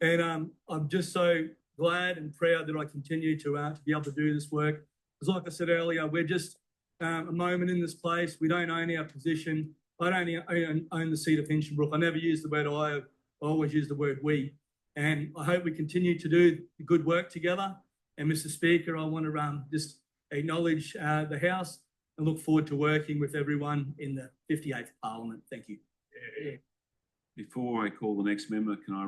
And I'm just so glad and proud that I continue to be able to do this work. Because like I said earlier, we're just a moment in this place. We don't own our position. I don't own the seat of Hinchinbrook. I never use the word I always use the word we. And I hope we continue to do good work together. And Mr. Speaker, I want to just acknowledge the House and look forward to working with everyone in the 58th Parliament. Thank you. Yeah. Before I call the next member, can I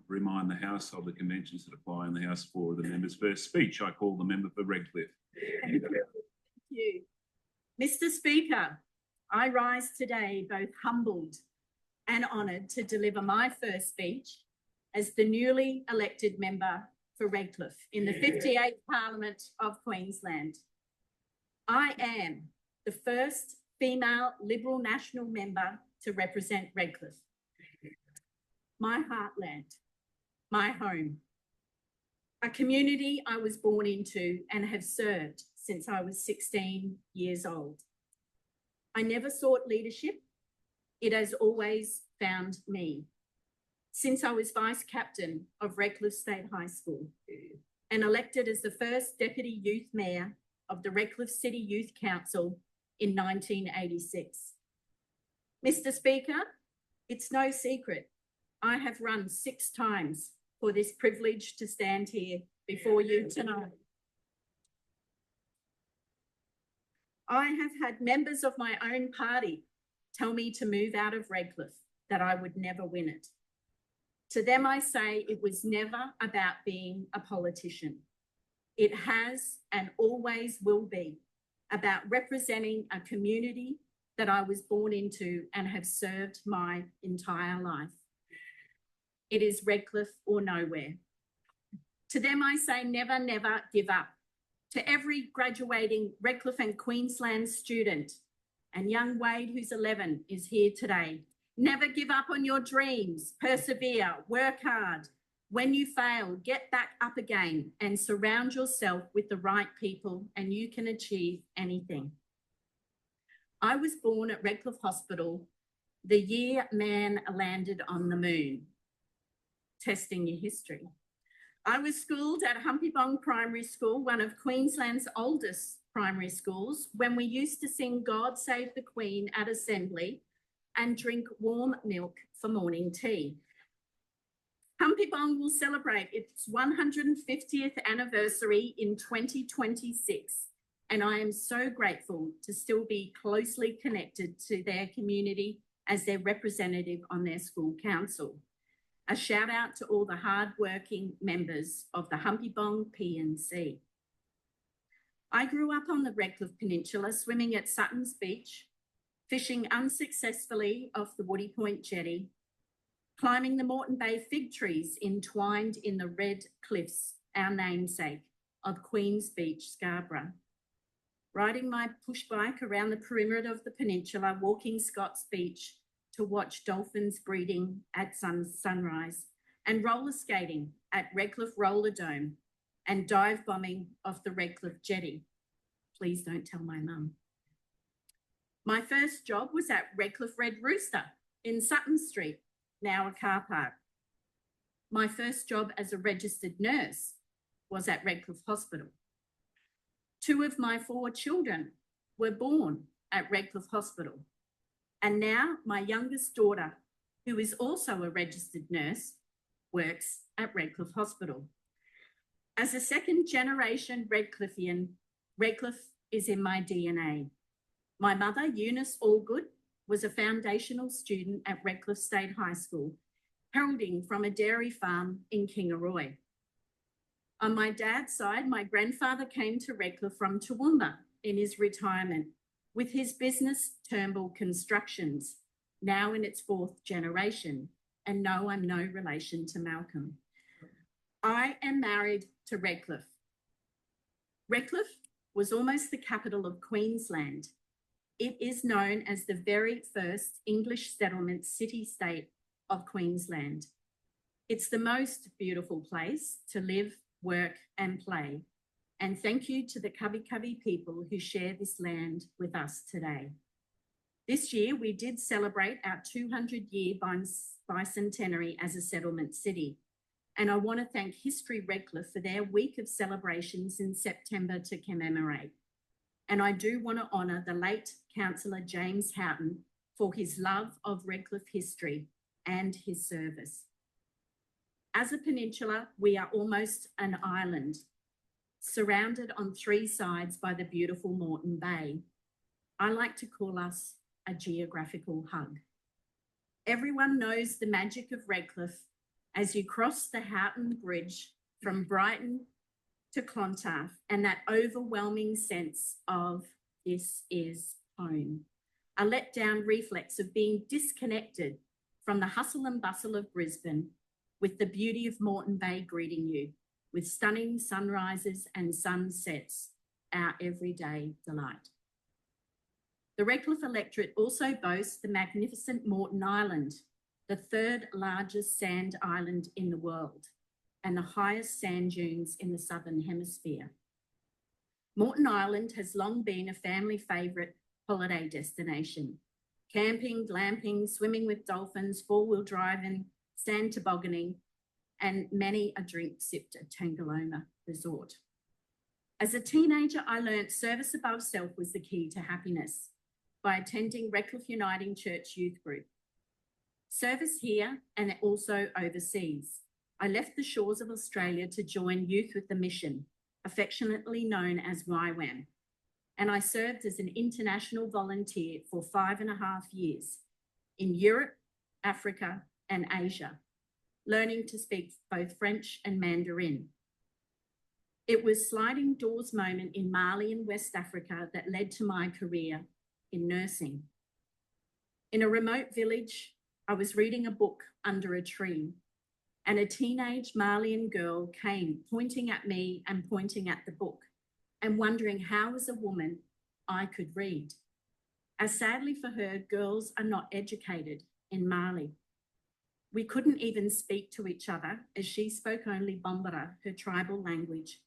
remind the House of the conventions that apply in the House for the member's first speech? I call the member for Redcliffe. Thank you. Mr. Speaker, I rise today both humbled and honoured to deliver my first speech as the newly elected member for Redcliffe in the 58th Parliament of Queensland. I am the first female Liberal National member to represent Redcliffe, my heartland, my home, a community I was born into and have served since I was 16 years old. I never sought leadership. It has always found me. Since I was Vice Captain of Redcliffe State High School and elected as the first Deputy Youth Mayor of the Redcliffe City Youth Council in 1986. Mr. Speaker, it's no secret I have run 6 times for this privilege to stand here before you tonight. I have had members of my own party tell me to move out of Redcliffe, that I would never win it. To them, I say it was never about being a politician. It has and always will be about representing a community that I was born into and have served my entire life. It is Redcliffe or nowhere. To them, I say never, never give up. To every graduating Redcliffe and Queensland student, and young Wade, who's 11, is here today. Never give up on your dreams. Persevere, work hard. When you fail, get back up again and surround yourself with the right people and you can achieve anything. I was born at Redcliffe Hospital the year man landed on the moon. Testing your history. I was schooled at Humpybong Primary School, one of Queensland's oldest primary schools, when we used to sing God Save the Queen at assembly and drink warm milk for morning tea. Humpybong will celebrate its 150th anniversary in 2026, and I am so grateful to still be closely connected to their community as their representative on their school council. A shout out to all the hard-working members of the Humpybong P&C. I grew up on the Redcliffe Peninsula, swimming at Sutton's Beach, fishing unsuccessfully off the Woody Point Jetty, climbing the Moreton Bay fig trees entwined in the red cliffs, our namesake, of Queen's Beach, Scarborough, riding my push bike around the perimeter of the peninsula, walking Scott's Beach to watch dolphins breeding at sunrise, and roller skating at Redcliffe Roller Dome and dive bombing off the Redcliffe Jetty. Please don't tell my mum. My first job was at Redcliffe Red Rooster in Sutton Street, now a car park. My first job as a registered nurse was at Redcliffe Hospital. 2 of my 4 children were born at Redcliffe Hospital. And now my youngest daughter, who is also a registered nurse, works at Redcliffe Hospital. As a second-generation Redcliffean, Redcliffe is in my DNA. My mother, Eunice Allgood, was a foundational student at Redcliffe State High School, heralding from a dairy farm in Kingaroy. On my dad's side, my grandfather came to Redcliffe from Toowoomba in his retirement with his business Turnbull Constructions, now in its 4th generation, and no, I'm no relation to Malcolm. I am married to Redcliffe. Redcliffe was almost the capital of Queensland. It is known as the very first English settlement city-state of Queensland. It's the most beautiful place to live, work and play. And thank you to the Cubby Cubby people who share this land with us today. This year, we did celebrate our 200-year bicentenary as a settlement city. And I want to thank History Redcliffe for their week of celebrations in September to commemorate. And I do want to honour the late Councillor James Houghton for his love of Redcliffe history and his service. As a peninsula, we are almost an island, surrounded on three sides by the beautiful Moreton Bay. I like to call us a geographical hug. Everyone knows the magic of Redcliffe as you cross the Houghton Bridge from Brighton to Clontarf, and that overwhelming sense of this is home. A letdown reflex of being disconnected from the hustle and bustle of Brisbane, with the beauty of Moreton Bay greeting you, with stunning sunrises and sunsets, our everyday delight. The Redcliffe electorate also boasts the magnificent Moreton Island, the third largest sand island in the world, and the highest sand dunes in the Southern Hemisphere. Moreton Island has long been a family favourite holiday destination. Camping, glamping, swimming with dolphins, four-wheel driving, sand tobogganing, and many a drink sipped at Tangalooma Resort. As a teenager, I learnt service above self was the key to happiness by attending Redcliffe Uniting Church Youth Group. Service here and also overseas. I left the shores of Australia to join Youth with the Mission, affectionately known as YWAM, and I served as an international volunteer for 5.5 years in Europe, Africa, and Asia, learning to speak both French and Mandarin. It was sliding doors moment in Mali and West Africa that led to my career in nursing. In a remote village, I was reading a book under a tree, and a teenage Malian girl came pointing at me and pointing at the book and wondering how, as a woman, I could read. As sadly for her, girls are not educated in Mali. We couldn't even speak to each other as she spoke only Bambara, her tribal language,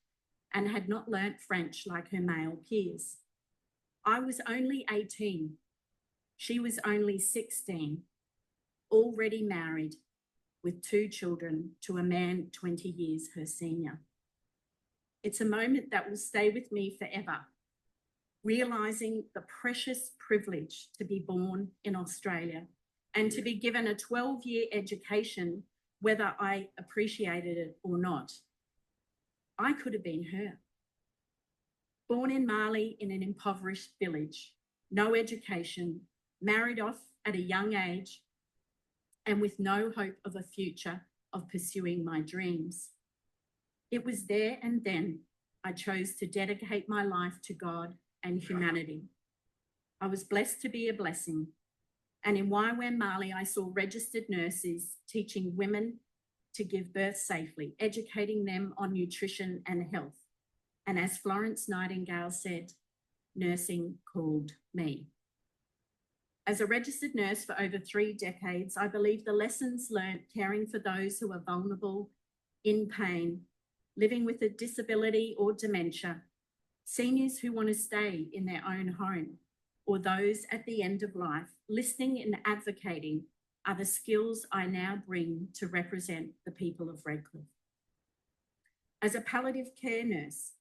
and had not learnt French like her male peers. I was only 18. She was only 16, already married with 2 children to a man 20 years her senior. It's a moment that will stay with me forever, realising the precious privilege to be born in Australia and to be given a 12-year education, whether I appreciated it or not. I could have been her. Born in Mali in an impoverished village, no education, married off at a young age, and with no hope of a future of pursuing my dreams. It was there and then I chose to dedicate my life to God and humanity. I was blessed to be a blessing. And in YWAM Mali, I saw registered nurses teaching women to give birth safely, educating them on nutrition and health. And as Florence Nightingale said, nursing called me. As a registered nurse for over 3 decades, I believe the lessons learnt caring for those who are vulnerable, in pain, living with a disability or dementia, seniors who want to stay in their own home, or those at the end of life, listening and advocating are the skills I now bring to represent the people of Redcliffe. As a palliative care nurse,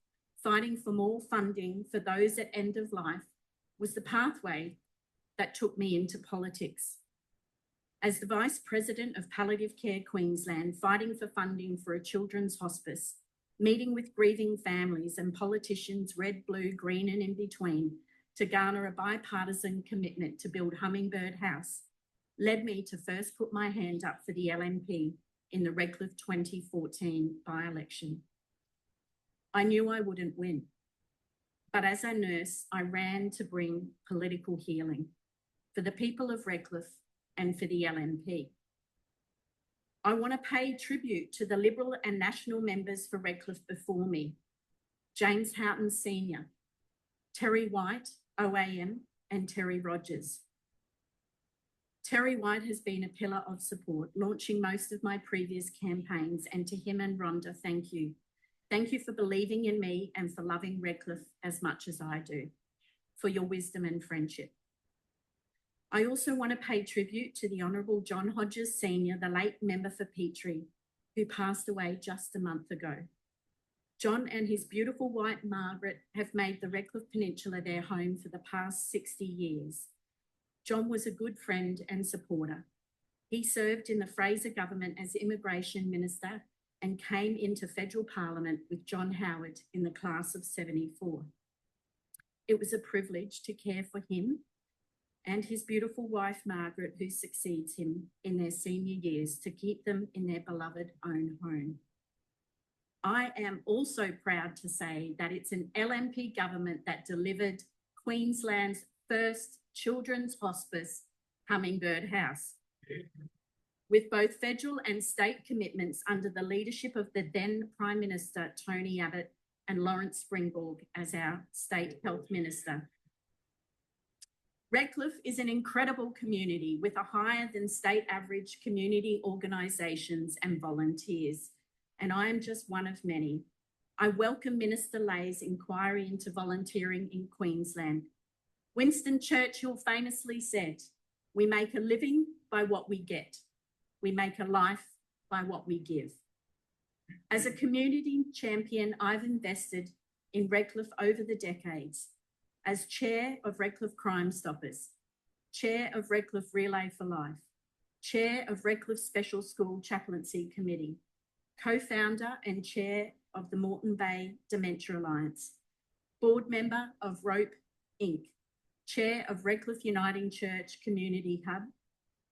fighting for more funding for those at end of life was the pathway that took me into politics. As the Vice President of Palliative Care Queensland, fighting for funding for a children's hospice, meeting with grieving families and politicians, red, blue, green and in between, to garner a bipartisan commitment to build Hummingbird House, led me to first put my hand up for the LNP in the Redcliffe 2014 by-election. I knew I wouldn't win, but as a nurse, I ran to bring political healing for the people of Redcliffe and for the LNP. I want to pay tribute to the Liberal and National members for Redcliffe before me, James Houghton Senior, Terry White, OAM, and Terry Rogers. Terry White has been a pillar of support, launching most of my previous campaigns, and to him and Rhonda, thank you. Thank you for believing in me and for loving Redcliffe as much as I do, for your wisdom and friendship. I also want to pay tribute to the Honourable John Hodges Senior, the late member for Petrie, who passed away just a month ago. John and his beautiful wife, Margaret, have made the Redcliffe Peninsula their home for the past 60 years. John was a good friend and supporter. He served in the Fraser government as Immigration Minister and came into federal parliament with John Howard in the class of 74. It was a privilege to care for him and his beautiful wife, Margaret, who succeeds him in their senior years, to keep them in their beloved own home. I am also proud to say that it's an LNP government that delivered Queensland's first children's hospice, Hummingbird House, with both federal and state commitments under the leadership of the then Prime Minister, Tony Abbott, and Lawrence Springborg as our State Health Minister. Redcliffe is an incredible community with a higher than state average community organisations and volunteers, and I am just one of many. I welcome Minister Lay's inquiry into volunteering in Queensland. Winston Churchill famously said, "We make a living by what we get. We make a life by what we give." As a community champion, I've invested in Redcliffe over the decades. As Chair of Redcliffe Crime Stoppers, Chair of Redcliffe Relay for Life, Chair of Redcliffe Special School Chaplaincy Committee, co-founder and Chair of the Moreton Bay Dementia Alliance, board member of Rope Inc., Chair of Redcliffe Uniting Church Community Hub,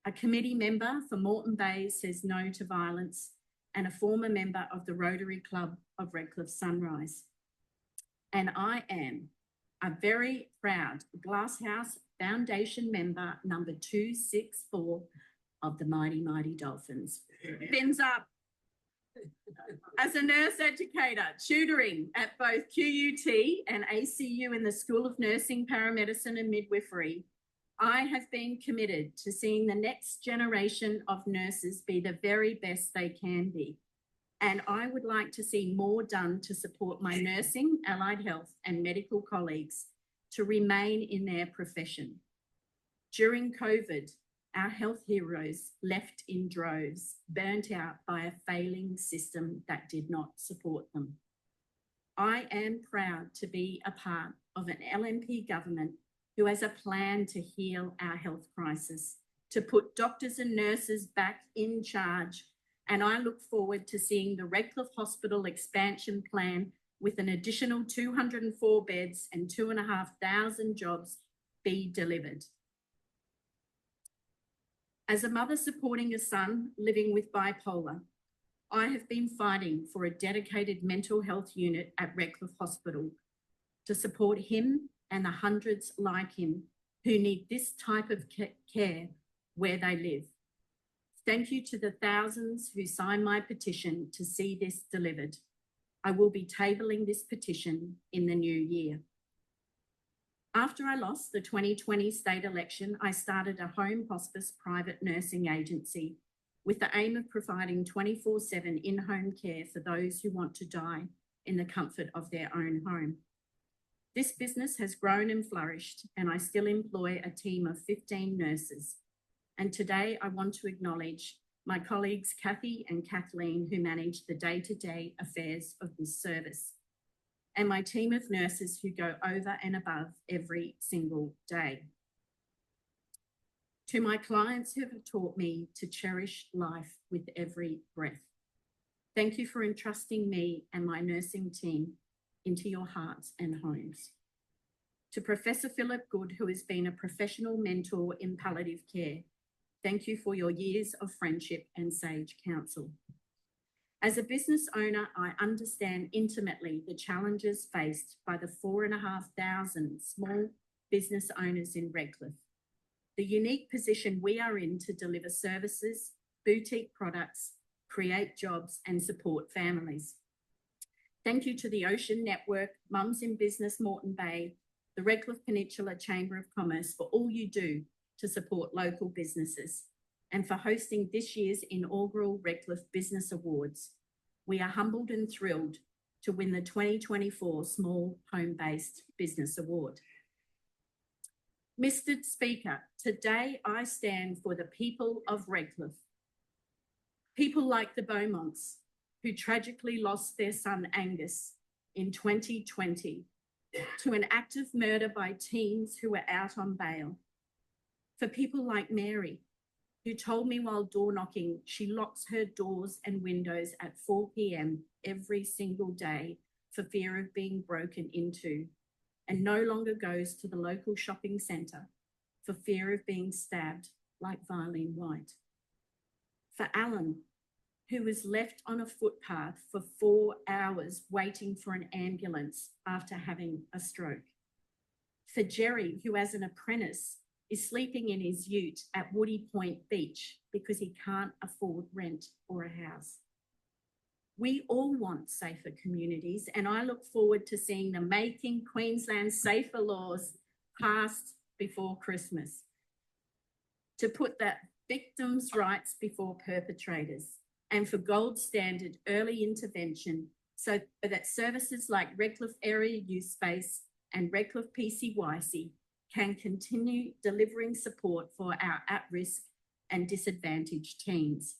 a committee member for Moreton Bay Says No to Violence, and a former member of the Rotary Club of Redcliffe Sunrise. And I am a very proud Glasshouse Foundation member number 264 of the Mighty Mighty Dolphins. Fins up. As a nurse educator, tutoring at both QUT and ACU in the School of Nursing, Paramedicine and Midwifery, I have been committed to seeing the next generation of nurses be the very best they can be. And I would like to see more done to support my nursing, allied health and medical colleagues to remain in their profession. During COVID, our health heroes left in droves, burnt out by a failing system that did not support them. I am proud to be a part of an LNP government who has a plan to heal our health crisis, to put doctors and nurses back in charge. And I look forward to seeing the Redcliffe Hospital expansion plan with an additional 204 beds and 2,500 jobs be delivered. As a mother supporting a son living with bipolar, I have been fighting for a dedicated mental health unit at Redcliffe Hospital to support him and the hundreds like him who need this type of care where they live. Thank you to the thousands who signed my petition to see this delivered. I will be tabling this petition in the new year. After I lost the 2020 state election, I started a home hospice private nursing agency with the aim of providing 24/7 in-home care for those who want to die in the comfort of their own home. This business has grown and flourished, and I still employ a team of 15 nurses. And today I want to acknowledge my colleagues Kathy and Kathleen, who manage the day-to-day affairs of this service, and my team of nurses who go over and above every single day. To my clients who have taught me to cherish life with every breath, thank you for entrusting me and my nursing team into your hearts and homes. To Professor Philip Good, who has been a professional mentor in palliative care, thank you for your years of friendship and sage counsel. As a business owner, I understand intimately the challenges faced by the 4,500 small business owners in Redcliffe, the unique position we are in to deliver services, boutique products, create jobs and support families. Thank you to the Ocean Network, Mums in Business Moreton Bay, the Redcliffe Peninsula Chamber of Commerce for all you do to support local businesses and for hosting this year's inaugural Redcliffe Business Awards. We are humbled and thrilled to win the 2024 Small Home-Based Business Award. Mr. Speaker, today I stand for the people of Redcliffe People like the Beaumonts, who tragically lost their son Angus in 2020 to an act of murder by teens who were out on bail. For people like Mary, who told me while door knocking she locks her doors and windows at 4 p.m. every single day for fear of being broken into, and no longer goes to the local shopping centre for fear of being stabbed like Violene White. For Alan, who was left on a footpath for 4 hours waiting for an ambulance after having a stroke. For Jerry, who as an apprentice is sleeping in his ute at Woody Point Beach because he can't afford rent or a house. We all want safer communities, and I look forward to seeing the Making Queensland Safer laws passed before Christmas to put the victims' rights before perpetrators, and for gold standard early intervention so that services like Redcliffe Area Youth Space and Redcliffe PCYC can continue delivering support for our at-risk and disadvantaged teens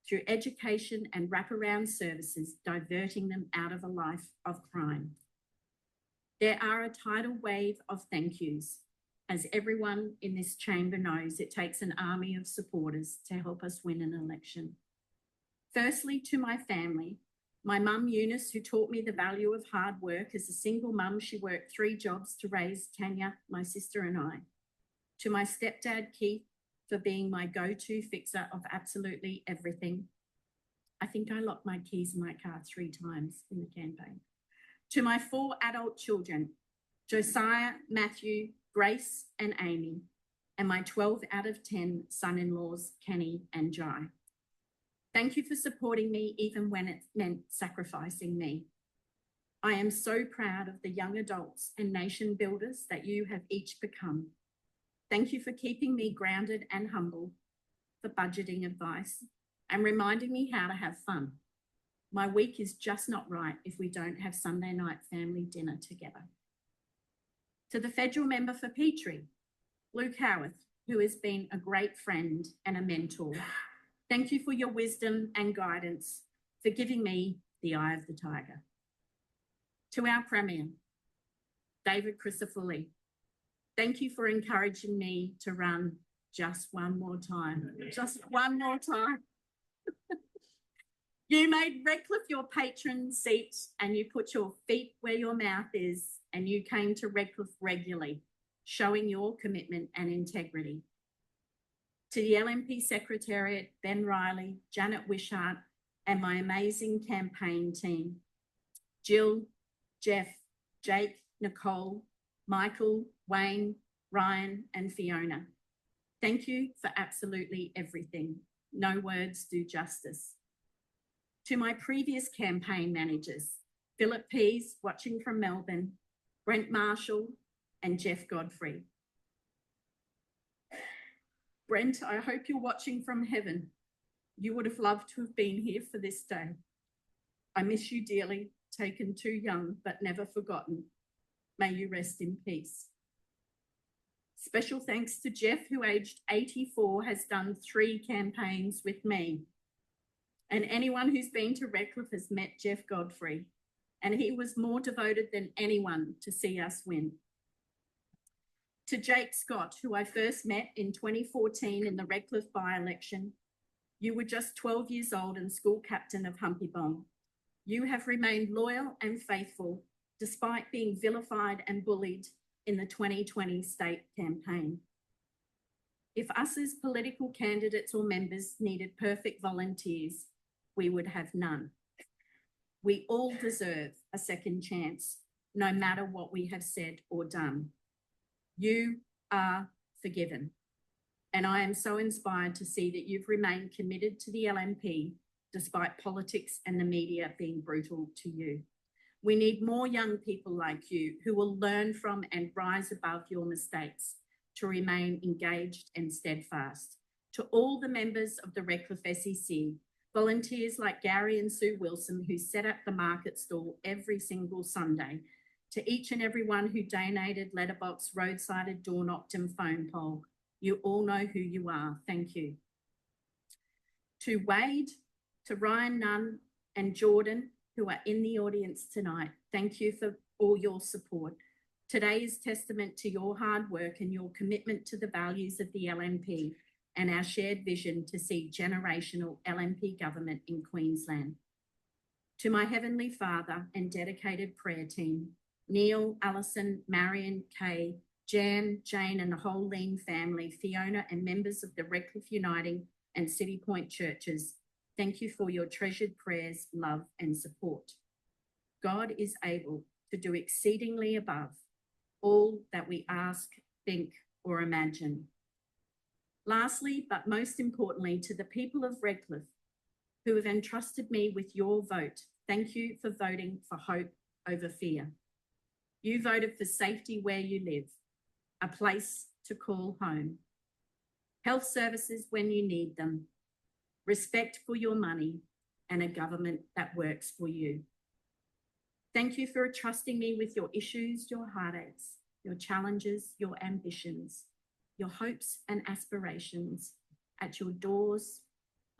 through education and wraparound services, diverting them out of a life of crime. There are a tidal wave of thank yous. As everyone in this chamber knows, it takes an army of supporters to help us win an election. Firstly, to my family, my mum Eunice, who taught me the value of hard work. As a single mum, she worked 3 jobs to raise Tanya, my sister, and I. To my stepdad Keith, for being my go-to fixer of absolutely everything. I think I locked my keys in my car 3 times in the campaign. To my 4 adult children, Josiah, Matthew, Grace, and Amy, and my 12 out of 10 son-in-laws, Kenny and Jai. Thank you for supporting me even when it meant sacrificing me. I am so proud of the young adults and nation builders that you have each become. Thank you for keeping me grounded and humble, for budgeting advice, and reminding me how to have fun. My week is just not right if we don't have Sunday night family dinner together. To the federal member for Petrie, Luke Howarth, who has been a great friend and a mentor. Thank you for your wisdom and guidance, for giving me the eye of the tiger. To our Premier, David Crisafulli, thank you for encouraging me to run just one more time. Just one more time. You made Redcliffe your patron seat and you put your feet where your mouth is, and you came to Redcliffe regularly, showing your commitment and integrity. To the LNP Secretariat, Ben Riley, Janet Wishart, and my amazing campaign team, Jill, Jeff, Jake, Nicole, Michael, Wayne, Ryan, and Fiona. Thank you for absolutely everything. No words do justice. To my previous campaign managers, Philip Pease, watching from Melbourne, Brent Marshall, and Jeff Godfrey. Brent, I hope you're watching from heaven. You would have loved to have been here for this day. I miss you dearly, taken too young, but never forgotten. May you rest in peace. Special thanks to Jeff, who aged 84 has done 3 campaigns with me. And anyone who's been to Redcliffe has met Jeff Godfrey, and he was more devoted than anyone to see us win. To Jake Scott, who I first met in 2014 in the Redcliffe by-election. You were just 12 years old and school captain of Humpy Bomb. You have remained loyal and faithful despite being vilified and bullied in the 2020 state campaign. If us as political candidates or members needed perfect volunteers, we would have none. We all deserve a second chance, no matter what we have said or done. You are forgiven. And I am so inspired to see that you've remained committed to the LNP despite politics and the media being brutal to you. We need more young people like you who will learn from and rise above your mistakes to remain engaged and steadfast. To all the members of the Redcliffe SEC, volunteers like Gary and Sue Wilson who set up the market stall every single Sunday, to each and every one who donated, letterbox, roadsided, door-knocked and phone poll, you all know who you are. Thank you. To Wade, to Ryan Nunn and Jordan, who are in the audience tonight, thank you for all your support. Today is testament to your hard work and your commitment to the values of the LNP and our shared vision to see generational LNP government in Queensland. To my Heavenly Father and dedicated prayer team, Neil, Alison, Marion, Kay, Jan, Jane and the whole Lean family, Fiona and members of the Redcliffe Uniting and City Point churches, thank you for your treasured prayers, love and support. God is able to do exceedingly above all that we ask, think or imagine. Lastly, but most importantly, to the people of Redcliffe who have entrusted me with your vote, thank you for voting for hope over fear. You voted for safety where you live, a place to call home, health services when you need them, respect for your money, and a government that works for you. Thank you for trusting me with your issues, your heartaches, your challenges, your ambitions, your hopes and aspirations at your doors,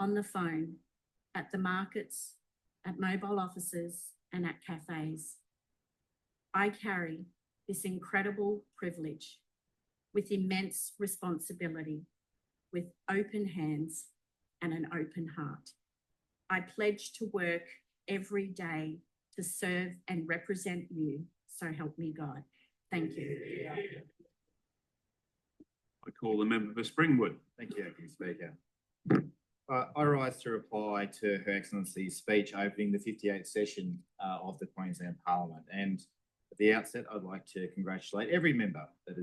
on the phone, at the markets, at mobile offices, and at cafes. I carry this incredible privilege with immense responsibility, with open hands and an open heart. I pledge to work every day to serve and represent you, so help me God. Thank you. I call the member for Springwood. Thank you, Acting Speaker. I rise to reply to Her Excellency's speech opening the 58th session of the Queensland Parliament. And at the outset, I'd like to congratulate every member that has